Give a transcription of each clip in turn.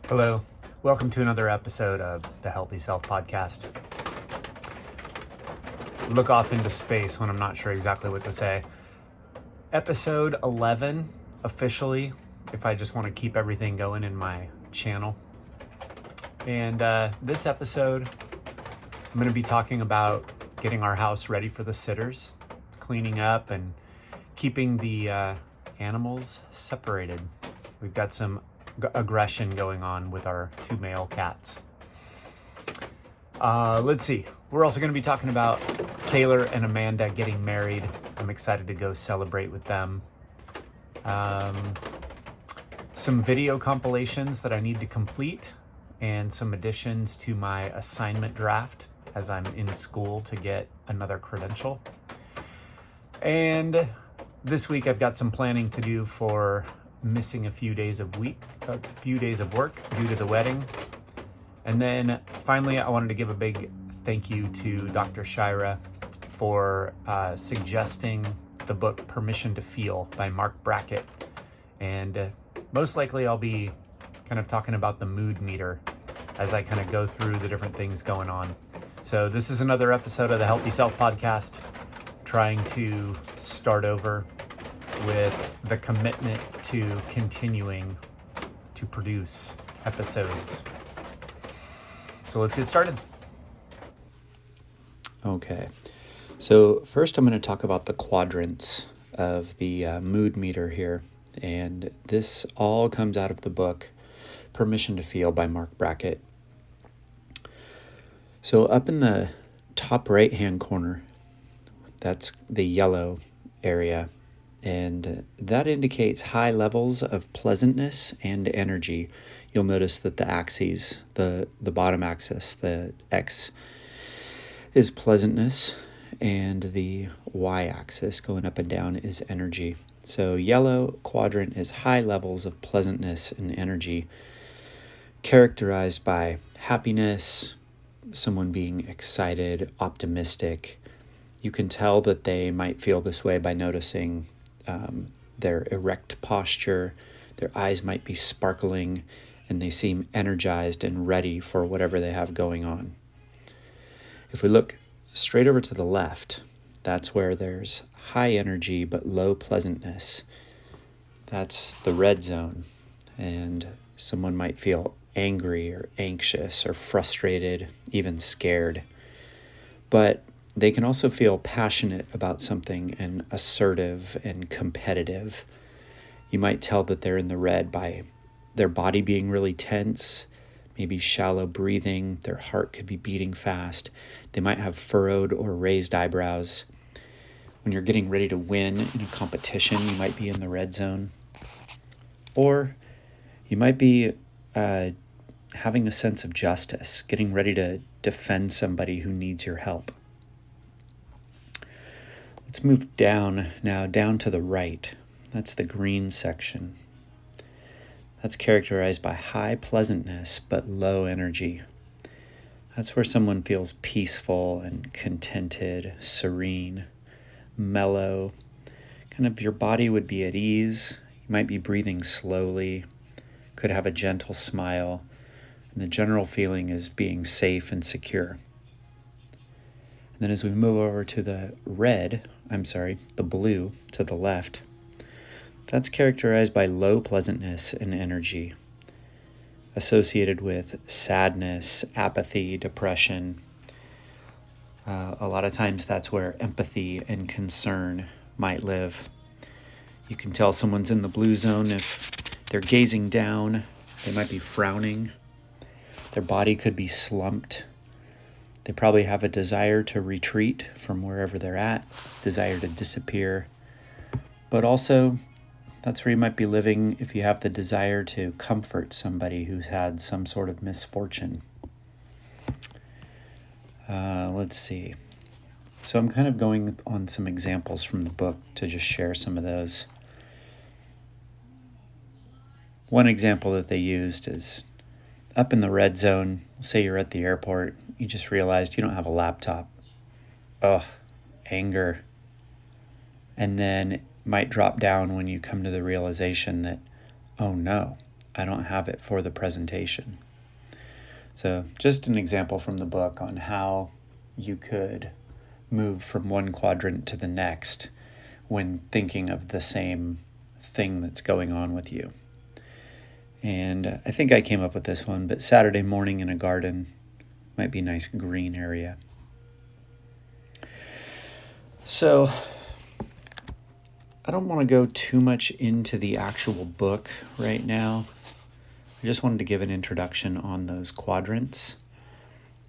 Hello, welcome to another episode of the Healthy Self Podcast. Look off into space when I'm not sure exactly what to say. Episode 11, officially, if I just want to keep everything going in my channel. And this episode, I'm going to be talking about getting our house ready for the sitters, cleaning up and keeping the animals separated. We've got some aggression going on with our two male cats. Let's see. We're also going to be talking about Kayler and Amanda getting married. I'm excited to go celebrate with them. Some video compilations that I need to complete and some additions to my assignment draft as I'm in school to get another credential. And this week I've got some planning to do for missing a few days of work due to the wedding. And then finally, I wanted to give a big thank you to Dr. Shira for suggesting the book Permission to Feel by Mark Brackett. And most likely I'll be kind of talking about the mood meter as I kind of go through the different things going on. So this is another episode of the Healthy Self Podcast, trying to start over with the commitment to continuing to produce episodes. So let's get started. Okay, so first I'm going to talk about the quadrants of the mood meter here, and this all comes out of the book Permission to Feel by Mark Brackett. So up in the top right hand corner, that's the yellow area, and that indicates high levels of pleasantness and energy. You'll notice that the axes, the bottom axis, the X is pleasantness, and the Y-axis going up and down is energy. So yellow quadrant is high levels of pleasantness and energy, characterized by happiness, someone being excited, optimistic. You can tell that they might feel this way by noticing their erect posture. Their eyes might be sparkling, and they seem energized and ready for whatever they have going on. If we look straight over to the left, that's where there's high energy but low pleasantness. That's the red zone, and someone might feel angry or anxious or frustrated, even scared. But they can also feel passionate about something and assertive and competitive. You might tell that they're in the red by their body being really tense, maybe shallow breathing, their heart could be beating fast. They might have furrowed or raised eyebrows. When you're getting ready to win in a competition, you might be in the red zone. Or you might be having a sense of justice, getting ready to defend somebody who needs your help. Let's move down to the right. That's the green section. That's characterized by high pleasantness but low energy. That's where someone feels peaceful and contented, serene, mellow. Kind of your body would be at ease. You might be breathing slowly, could have a gentle smile, and the general feeling is being safe and secure. And then as we move over to the blue to the left, that's characterized by low pleasantness and energy, associated with sadness, apathy, depression. A lot of times that's where empathy and concern might live. You can tell someone's in the blue zone if they're gazing down, they might be frowning, their body could be slumped. They probably have a desire to retreat from wherever they're at, desire to disappear. But also, that's where you might be living if you have the desire to comfort somebody who's had some sort of misfortune. Let's see. So I'm kind of going on some examples from the book to just share some of those. One example that they used is up in the red zone. Say you're at the airport, you just realized you don't have a laptop. Ugh, anger. And then it might drop down when you come to the realization that, oh no, I don't have it for the presentation. So just an example from the book on how you could move from one quadrant to the next when thinking of the same thing that's going on with you. And I think I came up with this one, but Saturday morning in a garden might be a nice green area. So I don't want to go too much into the actual book right now. I just wanted to give an introduction on those quadrants.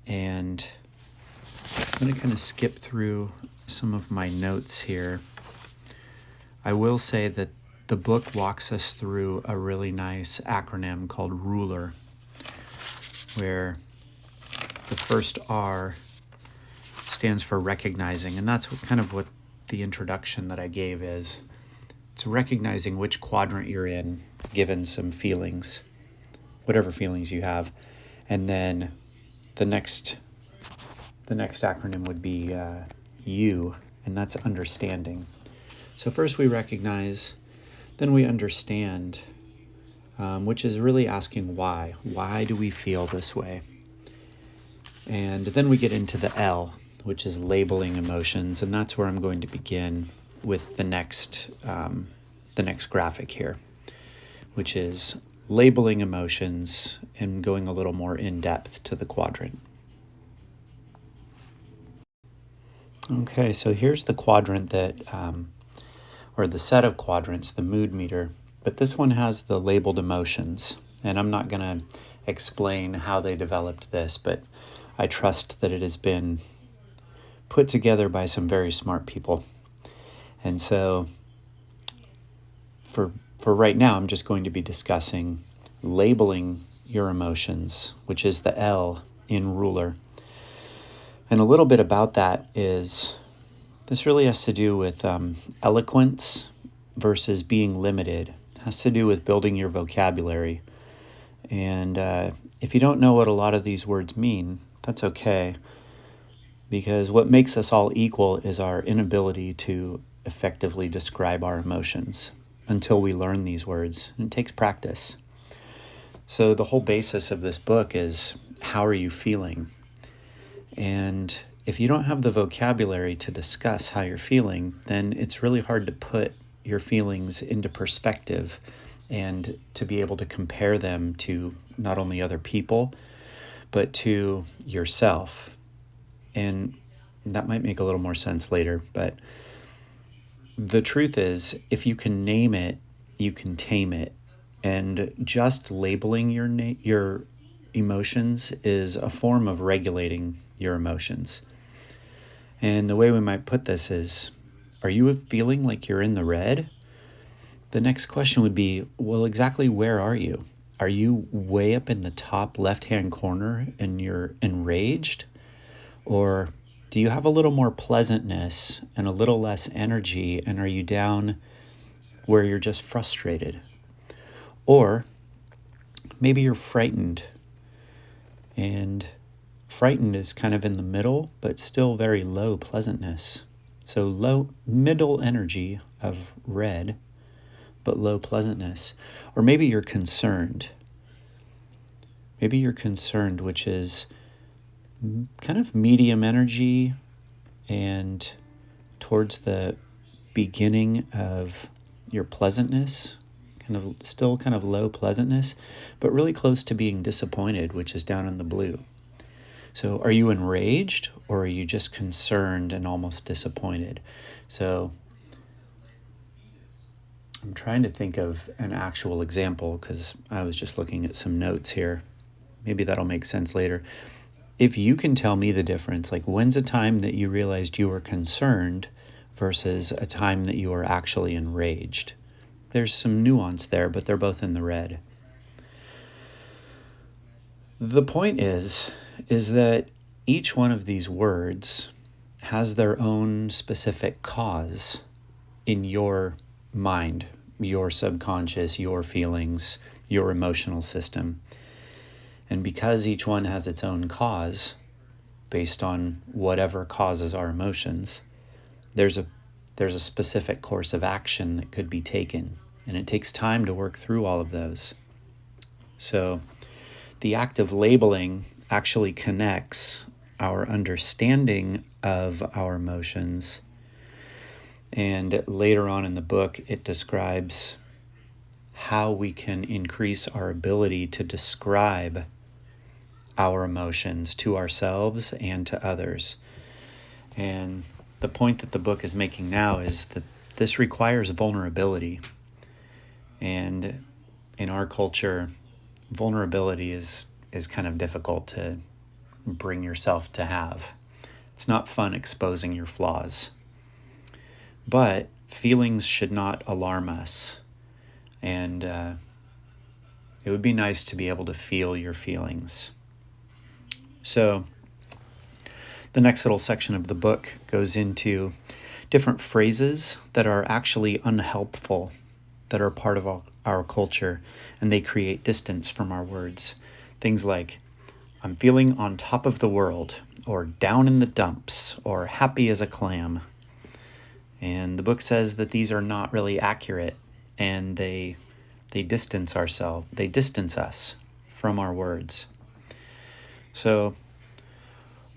And I'm going to kind of skip through some of my notes here. I will say that the book walks us through a really nice acronym called RULER, where the first R stands for recognizing, and that's what the introduction that I gave is. It's recognizing which quadrant you're in, given some feelings, whatever feelings you have. And then the next acronym would be U, and that's understanding. So first we recognize, then we understand, which is really asking why. Why do we feel this way? And then we get into the L, which is labeling emotions, and that's where I'm going to begin with the next graphic here, which is labeling emotions and going a little more in depth to the quadrant. Okay, so here's the quadrant that, or the set of quadrants, the mood meter, but this one has the labeled emotions, and I'm not going to explain how they developed this, but I trust that it has been put together by some very smart people. And so for right now, I'm just going to be discussing labeling your emotions, which is the L in RULER. And a little bit about that is, this really has to do with eloquence versus being limited. It has to do with building your vocabulary. And if you don't know what a lot of these words mean, that's okay. Because what makes us all equal is our inability to effectively describe our emotions until we learn these words. And it takes practice. So the whole basis of this book is, how are you feeling? And if you don't have the vocabulary to discuss how you're feeling, then it's really hard to put your feelings into perspective and to be able to compare them to not only other people, but to yourself. And that might make a little more sense later, but the truth is, if you can name it, you can tame it. And just labeling your emotions is a form of regulating your emotions. And the way we might put this is, are you feeling like you're in the red? The next question would be, well, exactly where are you? Are you way up in the top left-hand corner and you're enraged? Or do you have a little more pleasantness and a little less energy, and are you down where you're just frustrated? Or maybe you're frightened, and frightened is kind of in the middle, but still very low pleasantness. So low, middle energy of red, but low pleasantness. Or maybe you're concerned. Maybe you're concerned, which is kind of medium energy and towards the beginning of your pleasantness, still kind of low pleasantness, but really close to being disappointed, which is down in the blue. So are you enraged, or are you just concerned and almost disappointed? So I'm trying to think of an actual example because I was just looking at some notes here. Maybe that'll make sense later. If you can tell me the difference, like when's a time that you realized you were concerned versus a time that you were actually enraged? There's some nuance there, but they're both in the red. The point is that each one of these words has their own specific cause in your mind, your subconscious, your feelings, your emotional system. And because each one has its own cause, based on whatever causes our emotions, there's a specific course of action that could be taken. And it takes time to work through all of those. So the act of labeling actually connects our understanding of our emotions. And later on in the book, it describes how we can increase our ability to describe our emotions to ourselves and to others. And the point that the book is making now is that this requires vulnerability. And in our culture, vulnerability is kind of difficult to bring yourself to have. It's not fun exposing your flaws. But feelings should not alarm us. And it would be nice to be able to feel your feelings. So the next little section of the book goes into different phrases that are actually unhelpful, that are part of our culture, and they create distance from our words. Things like, I'm feeling on top of the world, or down in the dumps, or happy as a clam. And the book says that these are not really accurate, and they distance us from our words. So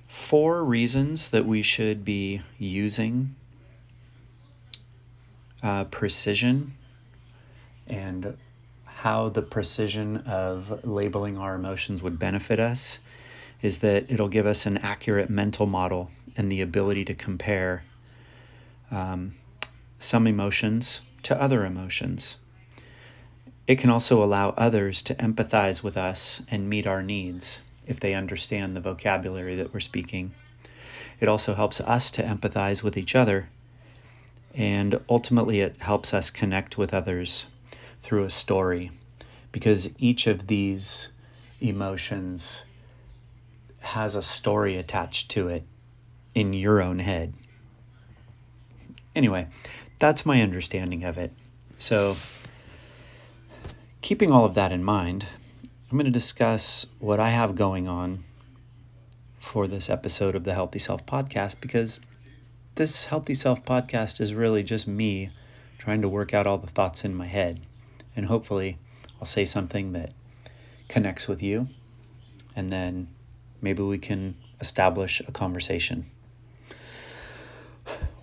4 reasons that we should be using precision, and how the precision of labeling our emotions would benefit us is that it'll give us an accurate mental model and the ability to compare some emotions to other emotions. It can also allow others to empathize with us and meet our needs if they understand the vocabulary that we're speaking. It also helps us to empathize with each other, and ultimately it helps us connect with others through a story, because each of these emotions has a story attached to it in your own head. Anyway, that's my understanding of it. So, keeping all of that in mind, I'm going to discuss what I have going on for this episode of the Healthy Self Podcast, because this Healthy Self Podcast is really just me trying to work out all the thoughts in my head. And hopefully I'll say something that connects with you, and then maybe we can establish a conversation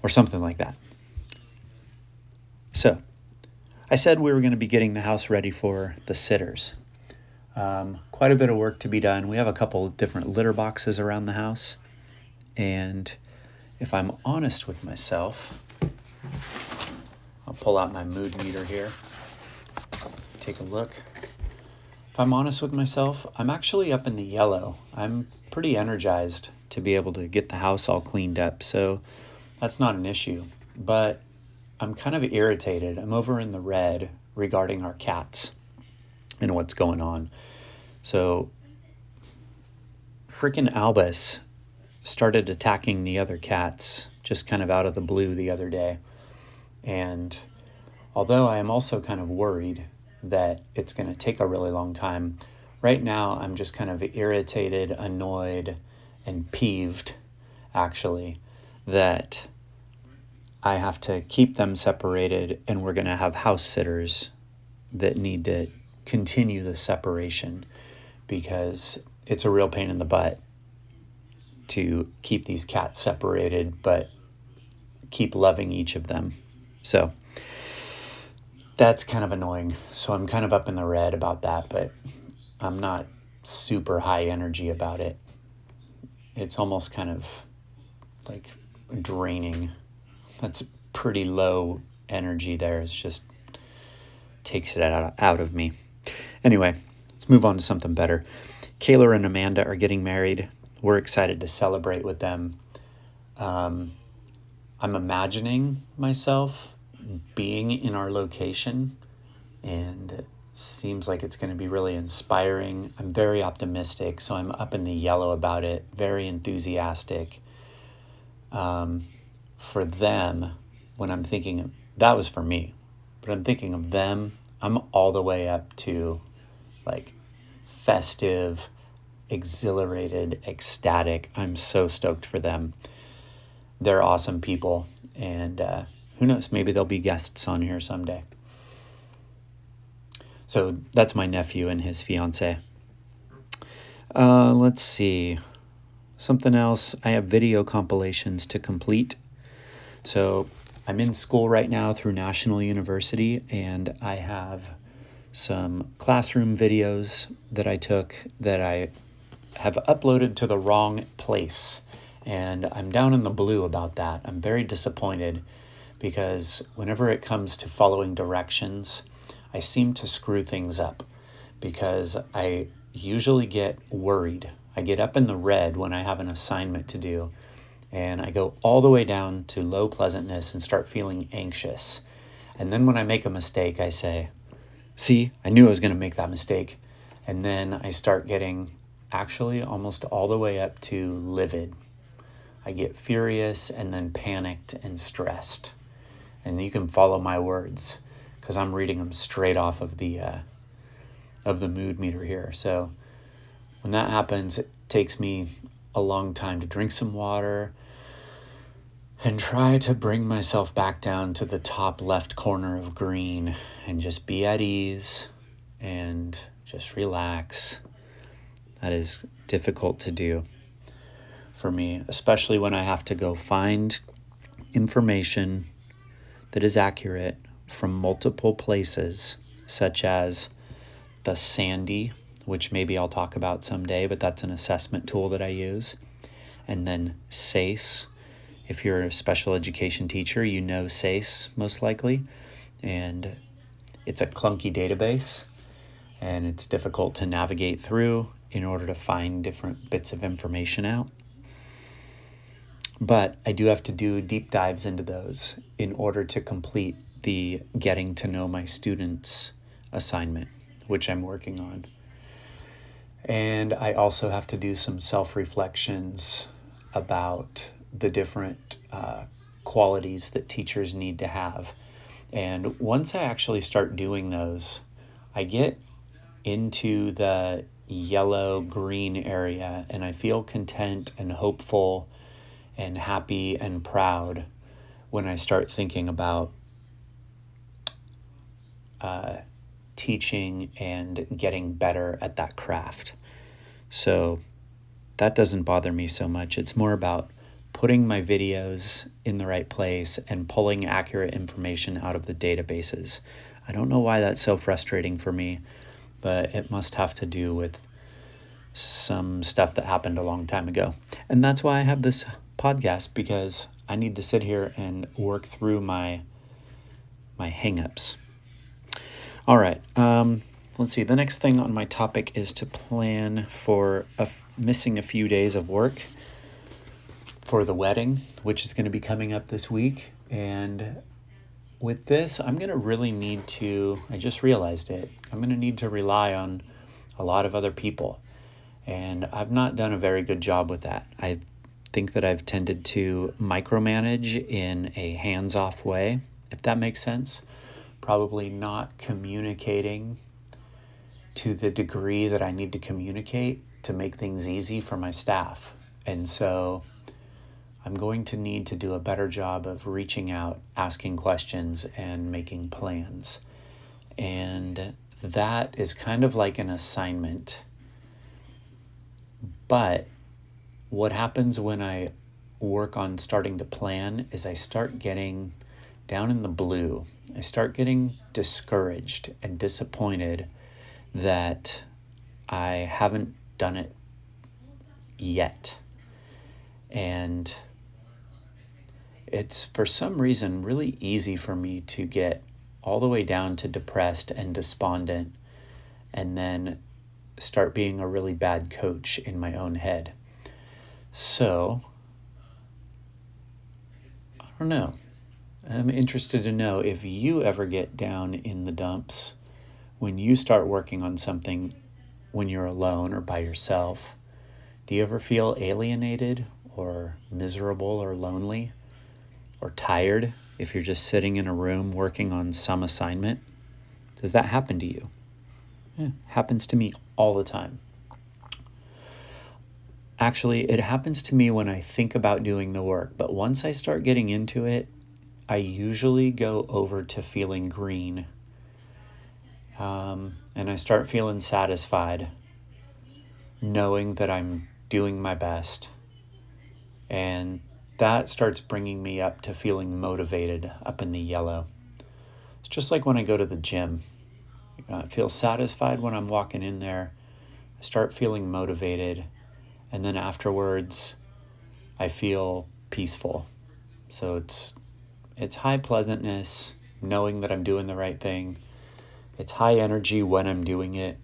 or something like that. So, I said we were going to be getting the house ready for the sitters. Quite a bit of work to be done. We have a couple different litter boxes around the house. And if I'm honest with myself, I'll pull out my mood meter here. Take a look. If I'm honest with myself, I'm actually up in the yellow. I'm pretty energized to be able to get the house all cleaned up. So that's not an issue. But I'm kind of irritated. I'm over in the red regarding our cats and what's going on. So freaking Albus started attacking the other cats just kind of out of the blue the other day. And although I am also kind of worried that it's going to take a really long time, right now I'm just kind of irritated, annoyed, and peeved, actually, that I have to keep them separated, and we're going to have house sitters that need to continue the separation, because it's a real pain in the butt to keep these cats separated, but keep loving each of them. So that's kind of annoying. So I'm kind of up in the red about that, but I'm not super high energy about it. It's almost kind of like draining. That's pretty low energy there. It's just takes it out of me. Anyway, let's move on to something better. Kayla and Amanda are getting married. We're excited to celebrate with them. I'm imagining myself being in our location, and it seems like it's going to be really inspiring. I'm very optimistic, so I'm up in the yellow about it, very enthusiastic. For them, when I'm thinking of, that was for me, but I'm thinking of them, I'm all the way up to like festive, exhilarated, ecstatic. I'm so stoked for them. They're awesome people, and who knows, maybe they'll be guests on here someday. So that's my nephew and his fiance. Let's see. Something else. I have video compilations to complete. So I'm in school right now through National University, and I have some classroom videos that I took that I have uploaded to the wrong place. And I'm down in the blue about that. I'm very disappointed because whenever it comes to following directions, I seem to screw things up because I usually get worried. I get up in the red when I have an assignment to do, and I go all the way down to low pleasantness and start feeling anxious. And then when I make a mistake, I say, see, I knew I was going to make that mistake. And then I start getting actually almost all the way up to livid. I get furious and then panicked and stressed. And you can follow my words because I'm reading them straight off of the mood meter here. So when that happens, it takes me a long time to drink some water and try to bring myself back down to the top left corner of green and just be at ease and just relax. That is difficult to do for me, especially when I have to go find information that is accurate from multiple places, such as the Sandy, which maybe I'll talk about someday, but that's an assessment tool that I use. And then SACE. If you're a special education teacher, you know SACE most likely. And it's a clunky database, and it's difficult to navigate through in order to find different bits of information out. But I do have to do deep dives into those in order to complete the getting to know my students assignment, which I'm working on. And I also have to do some self-reflections about the different qualities that teachers need to have. And once I actually start doing those, I get into the yellow-green area, and I feel content and hopeful and happy and proud when I start thinking about teaching and getting better at that craft. So that doesn't bother me so much. It's more about putting my videos in the right place and pulling accurate information out of the databases. I don't know why that's so frustrating for me, but it must have to do with some stuff that happened a long time ago. And that's why I have this podcast, because I need to sit here and work through my hang-ups. All right, let's see. The next thing on my topic is to plan for missing a few days of work for the wedding, which is going to be coming up this week. And with this, I'm going to really need to, I just realized it, I'm going to need to rely on a lot of other people. And I've not done a very good job with that. I think that I've tended to micromanage in a hands-off way, if that makes sense. Probably not communicating to the degree that I need to communicate to make things easy for my staff. And so I'm going to need to do a better job of reaching out, asking questions, and making plans. And that is kind of like an assignment. But what happens when I work on starting to plan is I start getting down in the blue. I start getting discouraged and disappointed that I haven't done it yet. And it's, for some reason, really easy for me to get all the way down to depressed and despondent and then start being a really bad coach in my own head. So, I don't know. I'm interested to know if you ever get down in the dumps when you start working on something when you're alone or by yourself. Do you ever feel alienated or miserable or lonely or tired if you're just sitting in a room working on some assignment? Does that happen to you? Yeah, happens to me all the time. Actually, it happens to me when I think about doing the work, but once I start getting into it, I usually go over to feeling green. And I start feeling satisfied, knowing that I'm doing my best. And that starts bringing me up to feeling motivated up in the yellow. It's just like when I go to the gym. I feel satisfied when I'm walking in there. I start feeling motivated. And then afterwards, I feel peaceful. So it's high pleasantness, knowing that I'm doing the right thing. It's high energy when I'm doing it.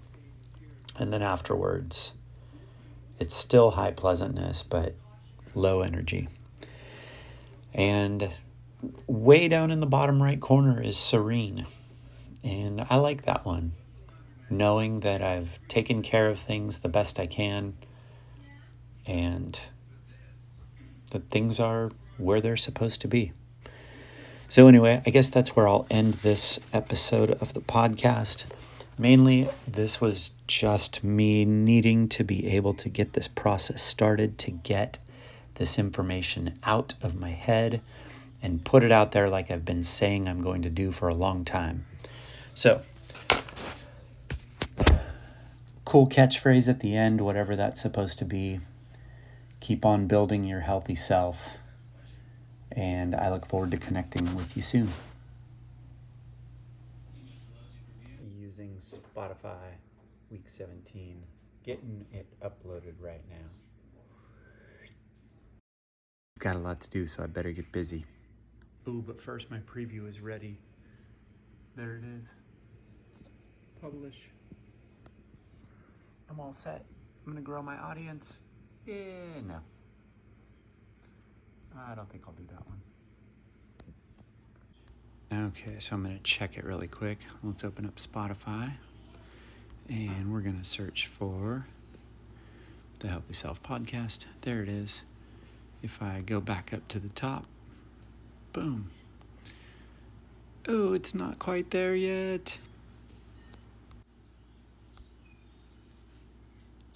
And then afterwards, it's still high pleasantness, but low energy. And way down in the bottom right corner is serene. And I like that one. Knowing that I've taken care of things the best I can and that things are where they're supposed to be. So anyway, I guess that's where I'll end this episode of the podcast. Mainly, this was just me needing to be able to get this process started, to get this information out of my head and put it out there like I've been saying I'm going to do for a long time. So, cool catchphrase at the end, whatever that's supposed to be. Keep on building your healthy self. And I look forward to connecting with you soon. Using Spotify week 17, getting it uploaded right now. I've got a lot to do, so I better get busy. Ooh, but first my preview is ready. There it is. Publish. I'm all set. I'm gonna grow my audience. No. I don't think I'll do that one. Okay, so I'm gonna check it really quick. Let's open up Spotify. And we're gonna search for the Healthy Self Podcast. There it is. If I go back up to the top, boom. Oh, it's not quite there yet.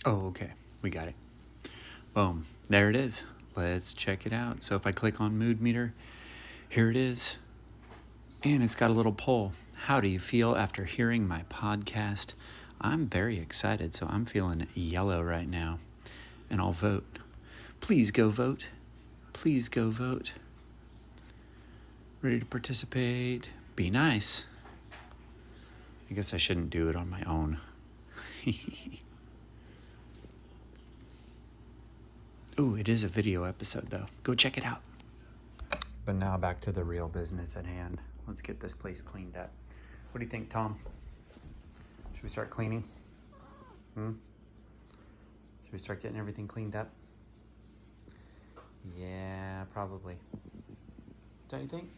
Oh, okay. We got it. Boom. There it is. Let's check it out. So if I click on Mood Meter, here it is. And it's got a little poll. How do you feel after hearing my podcast? I'm very excited, so I'm feeling yellow right now. And I'll vote. Please go vote. Please go vote. Ready to participate? Be nice. I guess I shouldn't do it on my own. Ooh, it is a video episode, though. Go check it out. But now back to the real business at hand. Let's get this place cleaned up. What do you think, Tom? Should we start cleaning? Should we start getting everything cleaned up? Yeah, probably. Don't you think?